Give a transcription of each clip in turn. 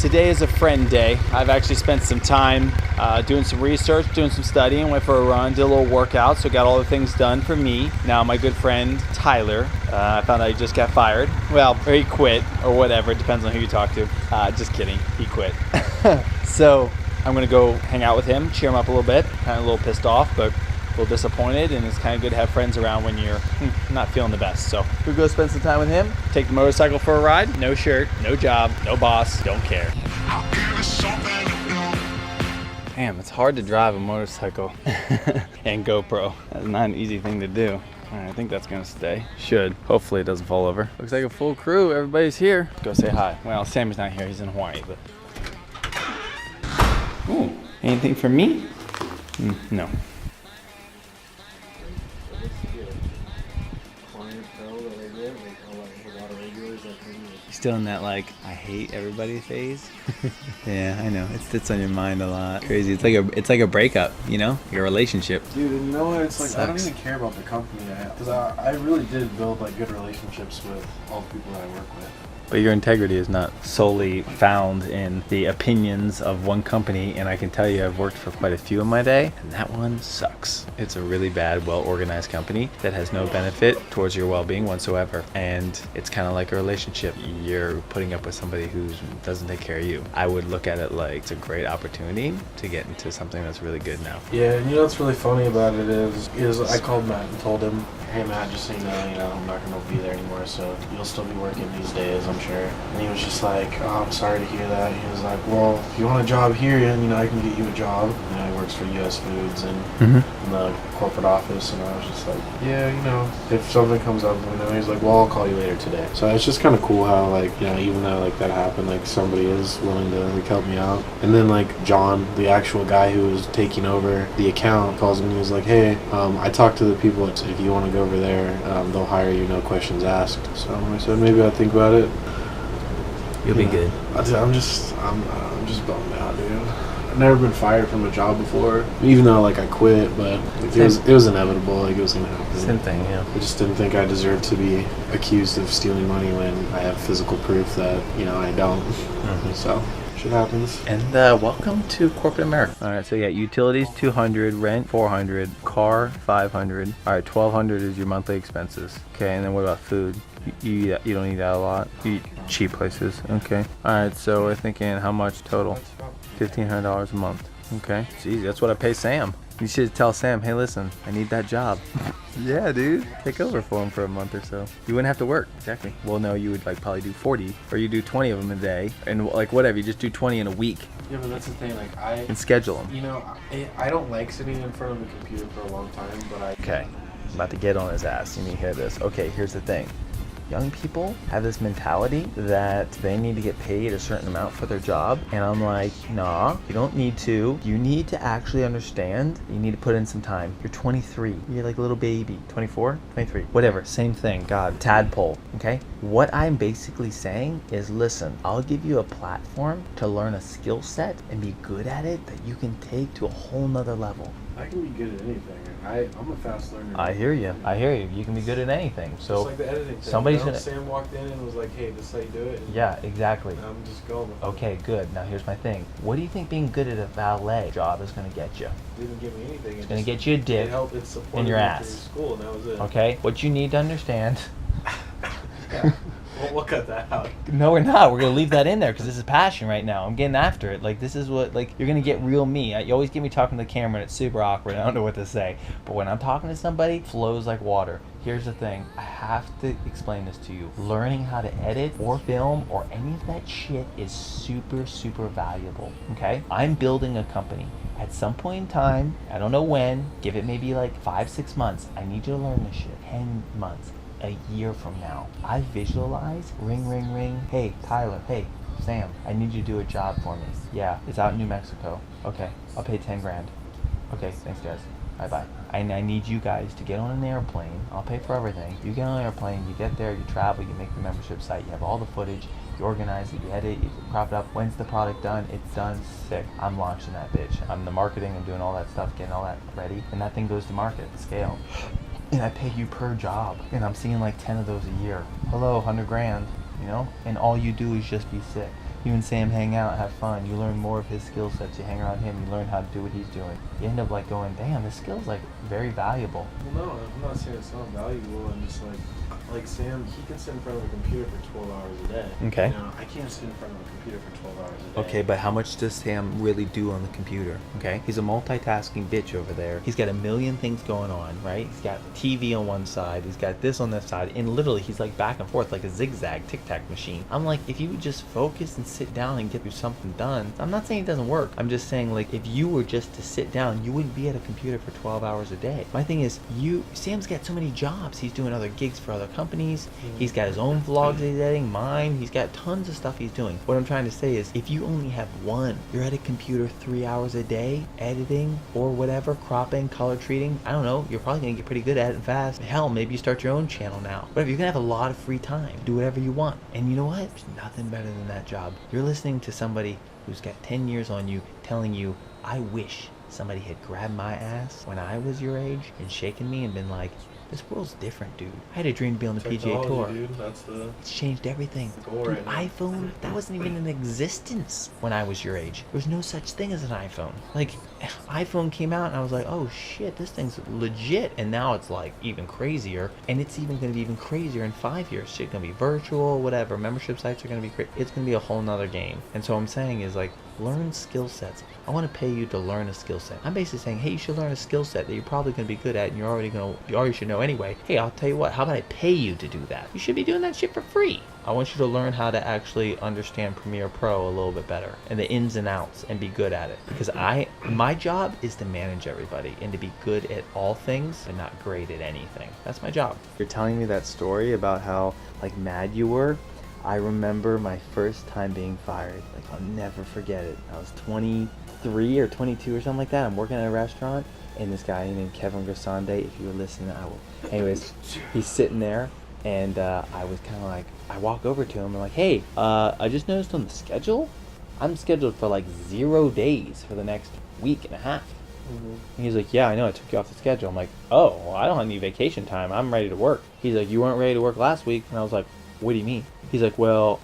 Today is a friend day. I've actually spent some time doing some research, doing some studying, went for a run, did a little workout, so got all the things done for me. Now my good friend Tyler, I found out he just got fired. Well, or he quit, or whatever, it depends on who you talk to. Just kidding, he quit. So I'm gonna go hang out with him, cheer him up a little bit, kind of a little pissed off, but a little disappointed, and it's kind of good to have friends around when you're not feeling the best. So we'll go spend some time with him, take the motorcycle for a ride. No shirt, no job, no boss, don't care. Damn, it's hard to drive a motorcycle and GoPro. That's not an easy thing to do. All right, I think that's gonna stay. Should. Hopefully it doesn't fall over. Looks like a full crew, everybody's here. Let's go say hi. Well, Sammy's not here, he's in Hawaii, but. Ooh, anything for me? No. Still in that like I hate everybody phase. Yeah, I know. It sits on your mind a lot. Crazy. It's like a breakup, you know? Your relationship. Dude, and you know what? It's like Sucks. I don't even care about the company I have, because I really did build like good relationships with all the people that I work with. But your integrity is not solely found in the opinions of one company, and I can tell you I've worked for quite a few in my day, and that one sucks. It's a really bad, well-organized company that has no benefit towards your well-being whatsoever, and it's kind of like a relationship. You're putting up with somebody who doesn't take care of you. I would look at it like it's a great opportunity to get into something that's really good now. Yeah, and you know what's really funny about it is I called Matt and told him, hey Matt, just so you know, I'm not going to be there anymore, so you'll still be working these days, I'm sure. And he was just like, oh, I'm sorry to hear that. He was like, well, if you want a job here, I can get you a job. You know, he works for US Foods and in the corporate office, and I was just like, yeah, if something comes up, he's like, well, I'll call you later today. So it's just kind of cool how, like, even though, like, that happened, like, somebody is willing to, like, help me out. And then, like, John, the actual guy who was taking over the account, calls me and he was like, hey, I talked to the people, if you want to go over there, they'll hire you, no questions asked. So I said, maybe I'll think about it. You'll be good. I'm just bummed out, dude. I've never been fired from a job before, even though like I quit, but like, it was inevitable. Like it was gonna happen. Same thing, yeah. I just didn't think I deserved to be accused of stealing money when I have physical proof that I don't. So shit happens. And welcome to corporate America. All right, so yeah, utilities 200, rent 400, car 500. All right, 1200 is your monthly expenses. Okay, and then what about food? You don't eat out a lot. You eat cheap places. Okay. All right, so we're thinking how much total? $1,500 a month. Okay. Jeez, that's what I pay Sam. You should tell Sam, hey, listen, I need that job. Yeah, dude. Take over for him for a month or so. You wouldn't have to work. Exactly. Well, no, you would like probably do 40, or you do 20 of them a day, and like whatever. You just do 20 in a week. Yeah, but that's the thing. Like and schedule them. I don't like sitting in front of a computer for a long time, but I. Okay. I'm about to get on his ass. You need to hear this. Okay, here's the thing. Young people have this mentality that they need to get paid a certain amount for their job, and I'm like, nah, you don't need to. You need to actually understand you need to put in some time. You're 23. You're like a little baby. 24? 23. Whatever. Same thing. God. Tadpole. Okay? What I'm basically saying is, listen, I'll give you a platform to learn a skill set and be good at it that you can take to a whole nother level. I can be good at anything. I'm a fast learner. I hear you. You can be good at anything. So just like the editing thing. Somebody's gonna. Sam walked in and was like, "Hey, this is how you do it." And yeah, exactly. I'm just going with it. Okay, good. Now here's my thing. What do you think being good at a valet job is going to get you? It didn't give me anything. It's going to get you a dick in your ass. School, and that was it. Okay. What you need to understand. Yeah. We'll cut that out. No, we're not. We're going to leave that in there because this is passion right now. I'm getting after it. Like, this is what, like, you're going to get real me. You always get me talking to the camera, and it's super awkward. I don't know what to say. But when I'm talking to somebody, it flows like water. Here's the thing. I have to explain this to you. Learning how to edit or film or any of that shit is super, super valuable. Okay? I'm building a company. At some point in time, I don't know when, give it maybe like 5-6 months. I need you to learn this shit. 10 months. A year from now, I visualize, ring, ring, ring. Hey, Tyler. Hey, Sam. I need you to do a job for me. Yeah, it's out in New Mexico. Okay, I'll pay 10 grand. Okay, thanks guys. Bye-bye. I need you guys to get on an airplane. I'll pay for everything. You get on an airplane, you get there, you travel, you make the membership site, you have all the footage, you organize it, you edit, you crop it up. When's the product done? It's done. Sick. I'm launching that bitch. I'm the marketing, I'm doing all that stuff, getting all that ready, and that thing goes to market, scale. And I pay you per job, and I'm seeing like 10 of those a year. Hello, 100 grand, and all you do is just be sick. You and Sam hang out, have fun. You learn more of his skill sets. You hang around him. You learn how to do what he's doing. You end up like going, damn, this skill's like very valuable. Well, no, I'm not saying it's not valuable. I'm just like Sam, he can sit in front of a computer for 12 hours a day. Okay. You know, I can't sit in front of a computer for 12 hours a day. Okay, but how much does Sam really do on the computer? Okay, he's a multitasking bitch over there. He's got a million things going on, right? He's got TV on one side, he's got this on this side, and literally he's like back and forth like a zigzag tic-tac machine. I'm like, if you would just focus and sit down and get something done. I'm not saying it doesn't work. I'm just saying, like, if you were just to sit down, you wouldn't be at a computer for 12 hours a day. My thing is, Sam's got so many jobs. He's doing other gigs for other companies. He's got his own vlogs he's editing, mine. He's got tons of stuff he's doing. What I'm trying to say is, if you only have one, you're at a computer 3 hours a day, editing or whatever, cropping, color treating, I don't know, you're probably gonna get pretty good at it fast. Hell, maybe you start your own channel now. But you're gonna have a lot of free time. Do whatever you want. And you know what? There's nothing better than that job. You're listening to somebody who's got 10 years on you telling you, I wish somebody had grabbed my ass when I was your age and shaken me and been like, this world's different, dude. I had a dream to be on the PGA Tour. Dude, that's it's changed everything. Goal Dude, right now. iPhone, that wasn't even in existence when I was your age. There was no such thing as an iPhone. Like, iPhone came out and I was like, oh shit, this thing's legit. And now it's like even crazier. And it's even going to be even crazier in 5 years. Shit going to be virtual, whatever. Membership sites are going to be crazy. It's going to be a whole nother game. And so what I'm saying is, like, learn skill sets. I want to pay you to learn a skill set. I'm basically saying, hey, you should learn a skill set that you're probably going to be good at and you already should know anyway. Hey, I'll tell you what, how about I pay you to do that? You should be doing that shit for free. I want you to learn how to actually understand Premiere Pro a little bit better and the ins and outs and be good at it. Because my job is to manage everybody and to be good at all things and not great at anything. That's my job. You're telling me that story about how like mad you were. I remember my first time being fired. Like, I'll never forget it. I was 23 or 22 or something like that. I'm working at a restaurant, and this guy named Kevin Grasande, if you were listening, I will. Anyways, he's sitting there, and I was kind of like, I walk over to him, and I'm like, hey, I just noticed on the schedule, I'm scheduled for like 0 days for the next week and a half. And he's like, yeah, I know, I took you off the schedule. I'm like, oh, well, I don't have any vacation time. I'm ready to work. He's like, you weren't ready to work last week. And I was like, what do you mean? He's like, well,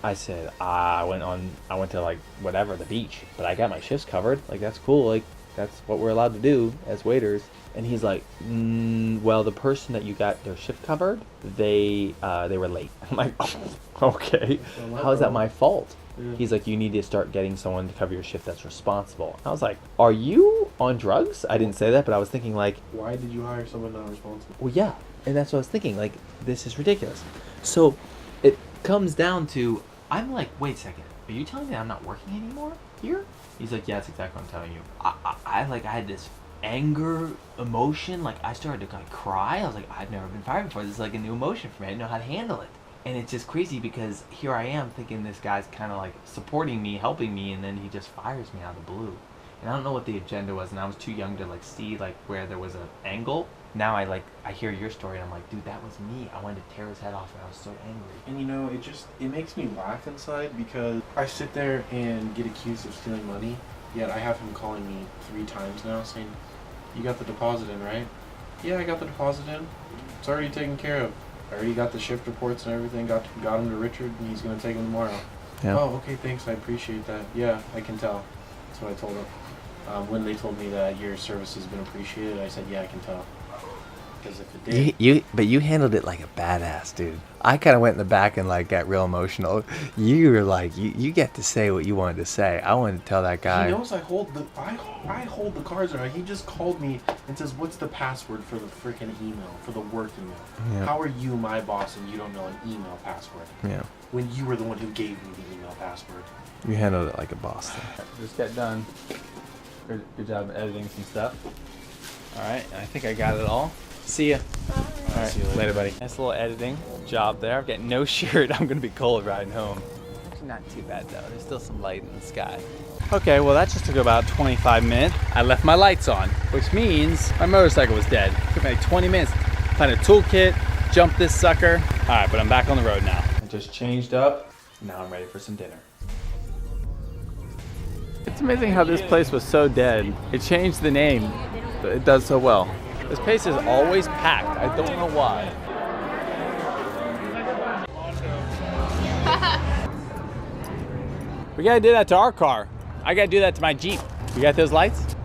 I said, I went to like whatever, the beach, but I got my shifts covered. Like, that's cool. Like, that's what we're allowed to do as waiters. And he's like, well, the person that you got their shift covered, they were late. I'm like, oh, okay. How is that my fault? Yeah. He's like, you need to start getting someone to cover your shift that's responsible. I was like, are you on drugs? I didn't say that, but I was thinking like, why did you hire someone not responsible? Well, yeah. And that's what I was thinking. Like, this is ridiculous. So it comes down to, I'm like, wait a second. Are you telling me I'm not working anymore here? He's like, yeah, that's exactly what I'm telling you. I had this anger emotion. Like, I started to like cry. I was like, I've never been fired before. This is like a new emotion for me. I didn't know how to handle it. And it's just crazy because here I am thinking this guy's kind of like supporting me, helping me, and then he just fires me out of the blue. And I don't know what the agenda was, and I was too young to like see like where there was an angle. Now I hear your story and I'm like, dude, that was me. I wanted to tear his head off and I was so angry. And you know, it makes me laugh inside because I sit there and get accused of stealing money, yet I have him calling me 3 times now saying, you got the deposit in, right? Yeah, I got the deposit in. It's already taken care of. I already got the shift reports and everything, got him to Richard, and he's going to take them tomorrow. Yeah. Oh, okay, thanks, I appreciate that. Yeah, I can tell. That's what I told him. When they told me that your service has been appreciated, I said, yeah, I can tell. Because if it did... But you handled it like a badass, dude. I kind of went in the back and like got real emotional. You were like, you get to say what you wanted to say. I wanted to tell that guy. He knows I hold the cards around. He just called me and says, what's the password for the freaking email, for the work email? Yeah. How are you my boss and you don't know an email password? Yeah. When you were the one who gave me the email password. You handled it like a boss. Just got done. Good job editing some stuff. All right, I think I got it all. See ya. All right, see you later, buddy. Nice little editing job there. I've got no shirt. I'm gonna be cold riding home. Actually, not too bad though. There's still some light in the sky. Okay, well that just took about 25 minutes. I left my lights on, which means my motorcycle was dead. It took me like 20 minutes. Find a toolkit, jump this sucker. All right, but I'm back on the road now. I just changed up. Now I'm ready for some dinner. It's amazing how this place was so dead. It changed the name. It does so well. This place is always packed. I don't know why. We gotta do that to our car. I gotta do that to my Jeep. You got those lights?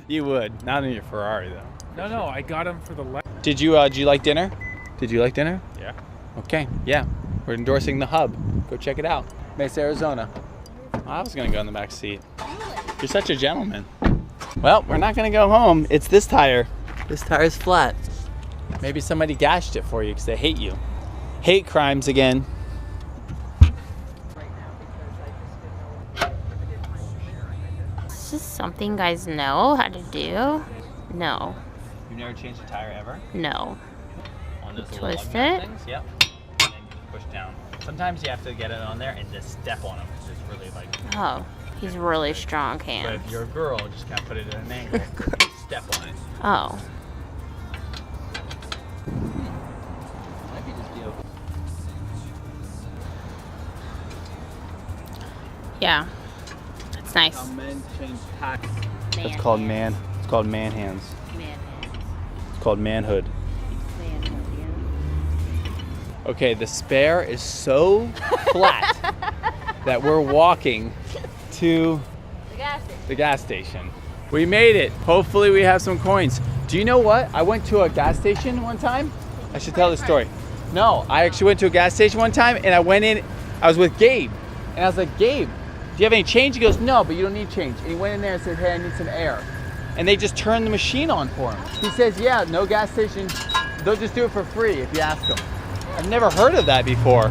You would. Not in your Ferrari though. No, I got him for the light. Did you like dinner? Did you like dinner? Yeah. Okay, yeah. We're endorsing the Hub. Go check it out. Mesa, Arizona. I was gonna go in the back seat. You're such a gentleman. Well, we're not gonna go home. It's this tire. This tire's flat. Maybe somebody gashed it for you because they hate you. Hate crimes again. Is this something guys know how to do? No. You've never changed a tire ever? No. On those Twist little lug nut it. things? Yep. And then you push down. Sometimes you have to get it on there and just step on them because it's really like. Oh, he's really strong But hands. if you're a girl, just kind of put it at an angle. Step on it. Oh. Might be just you. Yeah. It's nice. How men change packs. Man That's called hands. man. It's called man hands. Man hands. It's called manhood. Man hands, Okay, the spare is so flat that we're walking to yeah. the gas station. We made it. Hopefully we have some coins. Do you know what? I went to a gas station one time. I should tell the story. No, I actually went to a gas station one time and I went in, I was with Gabe. And I was like, Gabe, do you have any change? He goes, no, but you don't need change. And he went in there and said, hey, I need some air. And they just turned the machine on for him. He says, yeah, no gas station. They'll just do it for free if you ask them. I've never heard of that before.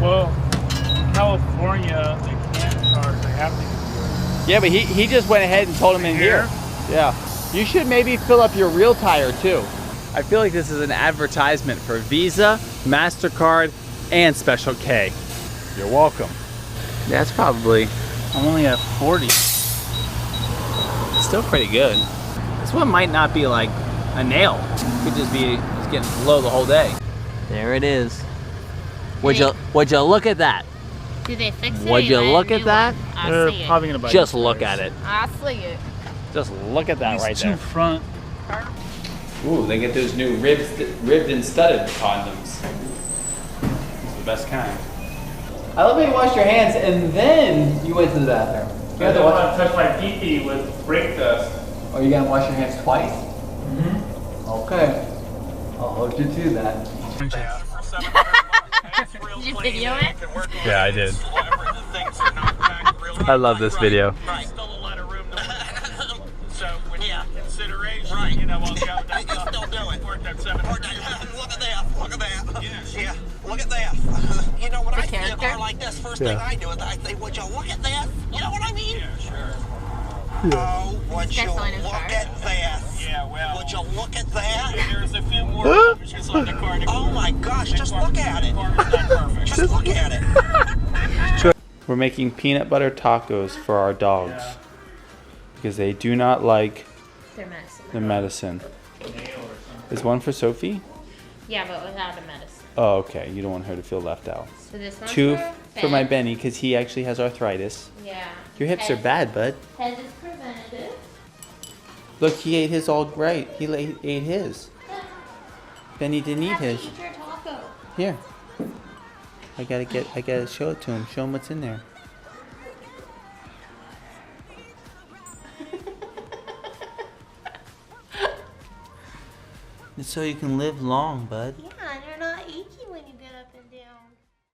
Well, in California, they can't charge. They have to. Yeah, but he just went ahead and told him in here. Yeah. You should maybe fill up your real tire too. I feel like this is an advertisement for Visa, MasterCard, and Special K. You're welcome. That's probably, I'm only at 40. Still pretty good. This one might not be like a nail. It could just be just getting low the whole day. There it is. Would you look at that? Do they fix it? Would you look at that? I see it. Probably gonna buy. Just look at it. I see it. Just look at that right there. front. Ooh, they get those new ribbed and studded condoms. It's the best kind. I love how you washed your hands and then you went to the bathroom. You I have to don't wash. want to touch my pee-pee with brake dust. Are you gonna wash your hands twice? Mm-hmm. Okay. I'll hold you to that. Did you video it? Yeah, I did. I love this video. So when you consideration, right. You know, I'll go down. You can still do it. Look at that. Look at that. Yes. Yeah. Look at that. You know, when I see a car like this, first thing I do is I say, would you look at this? You know what I mean? Yeah, sure. Oh, would you look at this? Yeah, well. Would you look at that? There's a few more options on the car. Oh my gosh, just look at it. Just look at it. We're making peanut butter tacos for our dogs because they do not like Their medicine. the medicine. Is one for Sophie? Yeah, but without the medicine. Oh, okay. You don't want her to feel left out. So this one's Two for my Ben. Benny because he actually has arthritis. Yeah. Your hips are bad, bud. Head is preventative. Look, he ate his all right. He ate his. Benny didn't eat Have to his. eat your taco. Here. I gotta show it to him. Show him what's in there. It's so you can live long, bud. Yeah.